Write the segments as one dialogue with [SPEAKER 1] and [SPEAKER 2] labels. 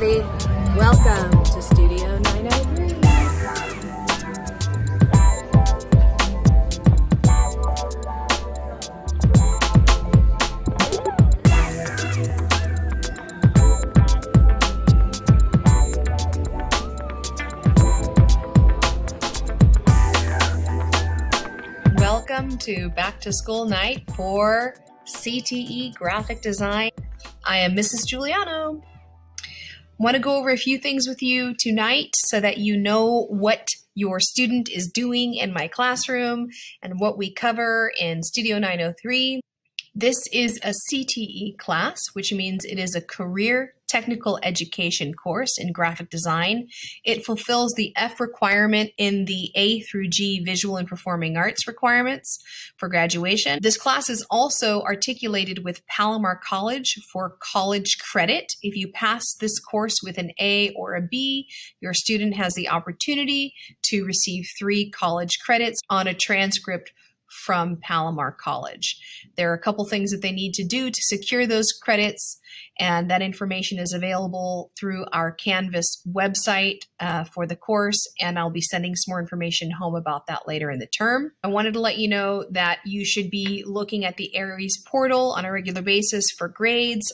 [SPEAKER 1] everybody. Welcome to Studio 903. Welcome to Back to School Night for CTE Graphic Design. I am Mrs. Juliano. I want to go over a few things with you tonight so that you know what your student is doing in my classroom and what we cover in Studio 903. This is a CTE class, which means it is a career technical education course in graphic design. It fulfills the F requirement in the A through G visual and performing arts requirements for graduation. This class is also articulated with Palomar College for college credit. If you pass this course with an A or a B, your student has the opportunity to receive 3 college credits on a transcript from Palomar College. There are a couple things that they need to do to secure those credits, and that information is available through our Canvas website for the course, and I'll be sending some more information home about that later in the term. I wanted to let you know that you should be looking at the Aries portal on a regular basis for grades.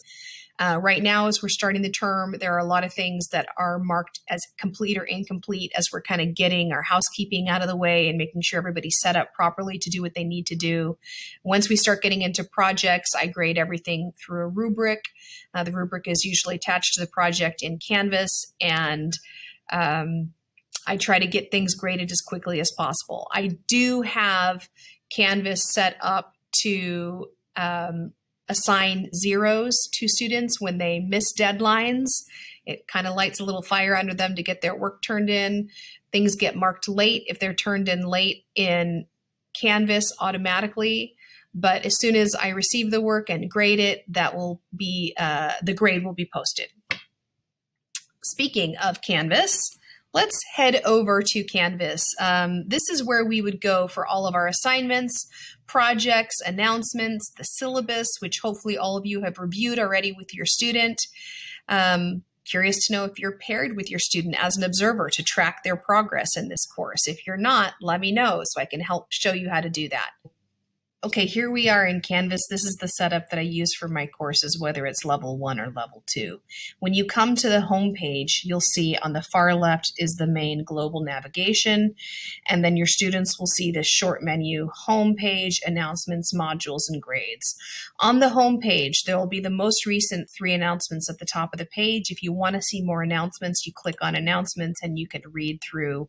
[SPEAKER 1] Right now, as we're starting the term, there are a lot of things that are marked as complete or incomplete as we're kind of getting our housekeeping out of the way and making sure everybody's set up properly to do what they need to do. Once we start getting into projects, I grade everything through a rubric. The rubric is usually attached to the project in Canvas, and I try to get things graded as quickly as possible. I do have Canvas set up to assign zeros to students when they miss deadlines. It kind of lights a little fire under them to get their work turned in. Things get marked late if they're turned in late in Canvas automatically. But as soon as I receive the work and grade it, that will be the grade will be posted. Speaking of Canvas, let's head over to Canvas. This is where we would go for all of our assignments, projects, announcements, the syllabus, which hopefully all of you have reviewed already with your student. Curious to know if you're paired with your student as an observer to track their progress in this course. If you're not, let me know so I can help show you how to do that. Okay, here we are in Canvas. This is the setup that I use for my courses, whether it's level 1 or level 2. When you come to the home page, you'll see on the far left is the main global navigation, and then your students will see this short menu, home page, announcements, modules, and grades. On the home page, there will be the most recent 3 announcements at the top of the page. If you want to see more announcements, you click on announcements and you can read through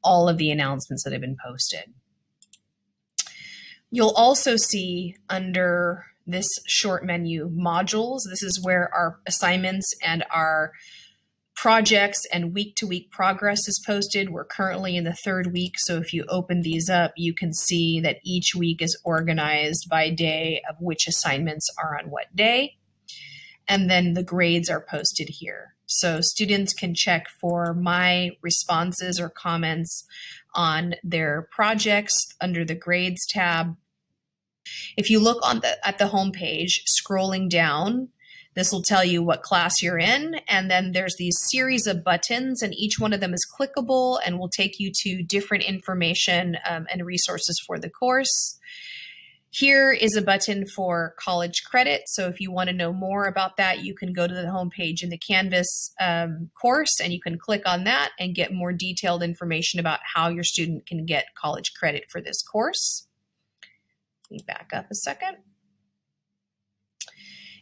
[SPEAKER 1] all of the announcements that have been posted. You'll also see under this short menu modules. This is where our assignments and our projects and week-to-week progress is posted. We're currently in the 3rd week, so if you open these up, you can see that each week is organized by day of which assignments are on what day. And then the grades are posted here. So students can check for my responses or comments on their projects under the grades tab. If you look at the home page, scrolling down, this will tell you what class you're in, and then there's these series of buttons, and each one of them is clickable and will take you to different information and resources for the course. Here is a button for college credit. So if you want to know more about that, you can go to the home page in the Canvas course, and you can click on that and get more detailed information about how your student can get college credit for this course. Let me back up a second.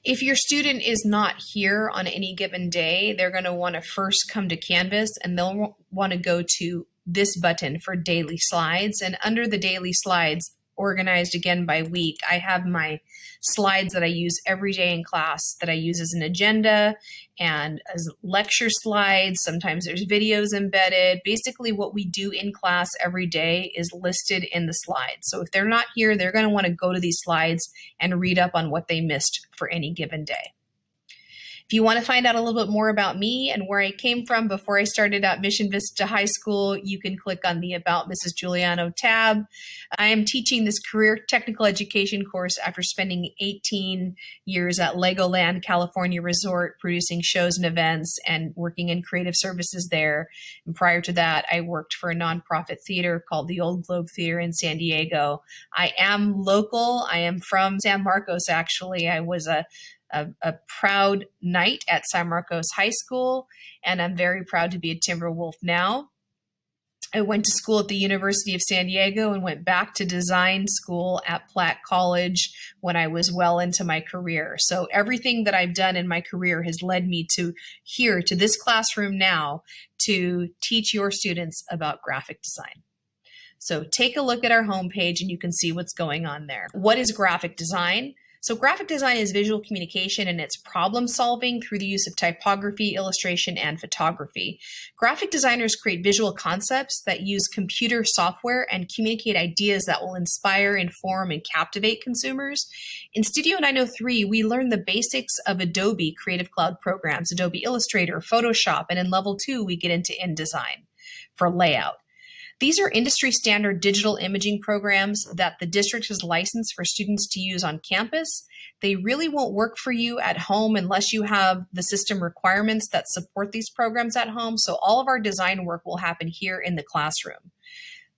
[SPEAKER 1] If your student is not here on any given day, they're going to want to first come to Canvas, and they'll want to go to this button for daily slides. And under the daily slides, organized again by week, I have my slides that I use every day in class that I use as an agenda and as lecture slides. Sometimes there's videos embedded. Basically what we do in class every day is listed in the slides. So if they're not here, they're going to want to go to these slides and read up on what they missed for any given day. If you want to find out a little bit more about me and where I came from before I started at Mission Vista High School, you can click on the About Mrs. Juliano tab. I am teaching this career technical education course after spending 18 years at Legoland California Resort, producing shows and events and working in creative services there. And prior to that, I worked for a nonprofit theater called the Old Globe Theater in San Diego. I am local. I am from San Marcos, actually. I was a proud Knight at San Marcos High School, and I'm very proud to be a Timberwolf now. I went to school at the University of San Diego and went back to design school at Platt College when I was well into my career. So everything that I've done in my career has led me to here, to this classroom now, to teach your students about graphic design. So take a look at our homepage and you can see what's going on there. What is graphic design? So graphic design is visual communication, and it's problem solving through the use of typography, illustration, and photography. Graphic designers create visual concepts that use computer software and communicate ideas that will inspire, inform, and captivate consumers. In Studio 903, we learn the basics of Adobe Creative Cloud programs, Adobe Illustrator, Photoshop, and in level 2, we get into InDesign for layout. These are industry standard digital imaging programs that the district has licensed for students to use on campus. They really won't work for you at home unless you have the system requirements that support these programs at home. So all of our design work will happen here in the classroom.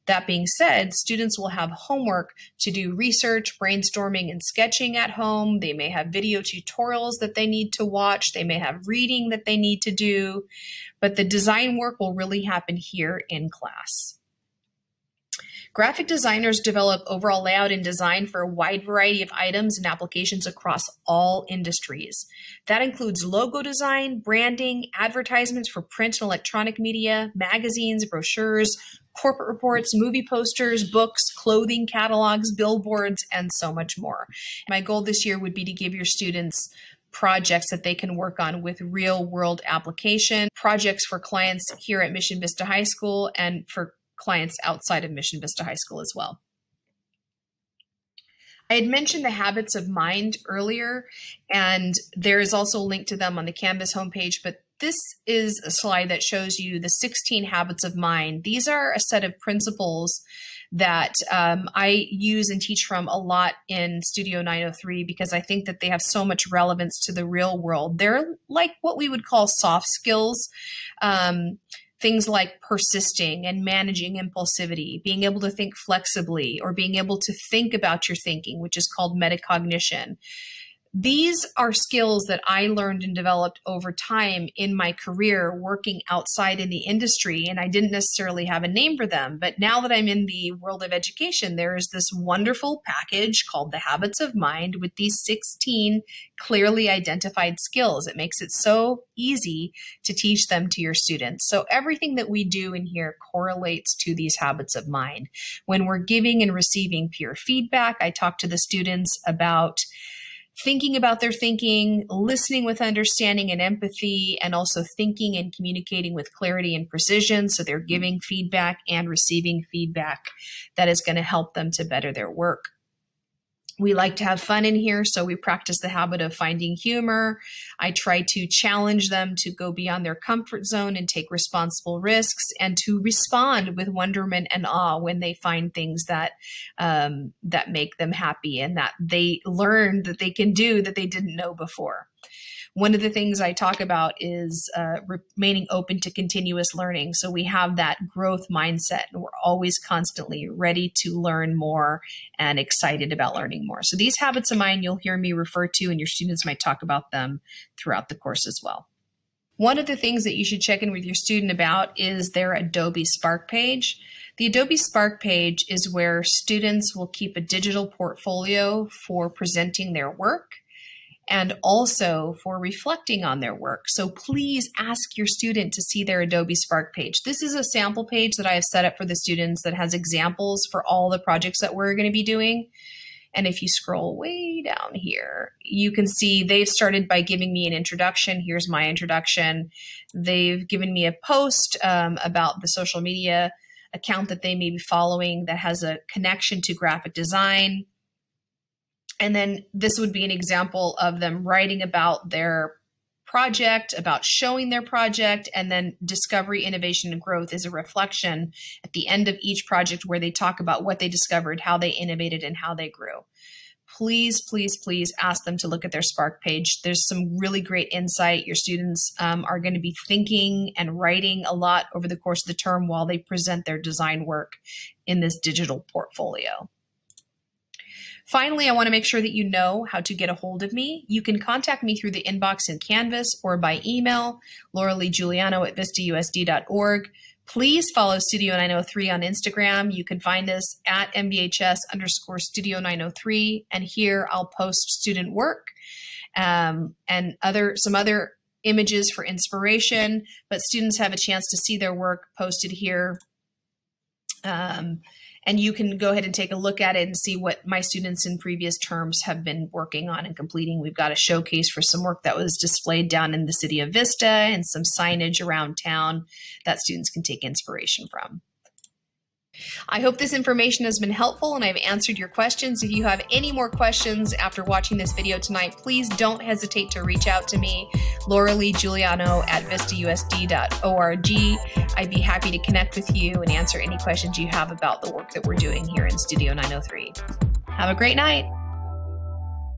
[SPEAKER 1] That being said, students will have homework to do research, brainstorming, and sketching at home. They may have video tutorials that they need to watch. They may have reading that they need to do, but the design work will really happen here in class. Graphic designers develop overall layout and design for a wide variety of items and applications across all industries. That includes logo design, branding, advertisements for print and electronic media, magazines, brochures, corporate reports, movie posters, books, clothing catalogs, billboards, and so much more. My goal this year would be to give your students projects that they can work on with real world application, projects for clients here at Mission Vista High School and for clients outside of Mission Vista High School as well. I had mentioned the habits of mind earlier, and there is also a link to them on the Canvas homepage, but this is a slide that shows you the 16 habits of mind. These are a set of principles that I use and teach from a lot in Studio 903 because I think that they have so much relevance to the real world. They're like what we would call soft skills. Things like persisting and managing impulsivity, being able to think flexibly, or being able to think about your thinking, which is called metacognition. These are skills that I learned and developed over time in my career working outside in the industry, and I didn't necessarily have a name for them. But now that I'm in the world of education, there is this wonderful package called the Habits of Mind with these 16 clearly identified skills. It makes it so easy to teach them to your students. So everything that we do in here correlates to these habits of mind. When we're giving and receiving peer feedback, I talk to the students about thinking about their thinking, listening with understanding and empathy, and also thinking and communicating with clarity and precision. So they're giving feedback and receiving feedback that is going to help them to better their work. We like to have fun in here, so we practice the habit of finding humor. I try to challenge them to go beyond their comfort zone and take responsible risks, and to respond with wonderment and awe when they find things that that make them happy and that they learn that they can do that they didn't know before. One of the things I talk about is remaining open to continuous learning. So we have that growth mindset, and we're always constantly ready to learn more and excited about learning more. So these habits of mine you'll hear me refer to, and your students might talk about them throughout the course as well. One of the things that you should check in with your student about is their Adobe Spark page. The Adobe Spark page is where students will keep a digital portfolio for presenting their work and also for reflecting on their work. So please ask your student to see their Adobe Spark page. This is a sample page that I have set up for the students that has examples for all the projects that we're going to be doing. And if you scroll way down here, you can see they've started by giving me an introduction. Here's my introduction. They've given me a post about the social media account that they may be following that has a connection to graphic design. And then this would be an example of them writing about their project, about showing their project, and then discovery, innovation, and growth is a reflection at the end of each project where they talk about what they discovered, how they innovated, and how they grew. Please, please, please ask them to look at their Spark page. There's some really great insight. Your students are going to be thinking and writing a lot over the course of the term while they present their design work in this digital portfolio. Finally, I want to make sure that you know how to get a hold of me. You can contact me through the inbox in Canvas or by email, lauraleejuliano@vistausd.org. Please follow Studio 903 on Instagram. You can find us at MBHS_Studio 903. And here I'll post student work and some other images for inspiration, but students have a chance to see their work posted here. And you can go ahead and take a look at it and see what my students in previous terms have been working on and completing. We've got a showcase for some work that was displayed down in the city of Vista and some signage around town that students can take inspiration from. I hope this information has been helpful and I've answered your questions. If you have any more questions after watching this video tonight, please don't hesitate to reach out to me, lauraleejuliano@vistausd.org. I'd be happy to connect with you and answer any questions you have about the work that we're doing here in Studio 903. Have a great night.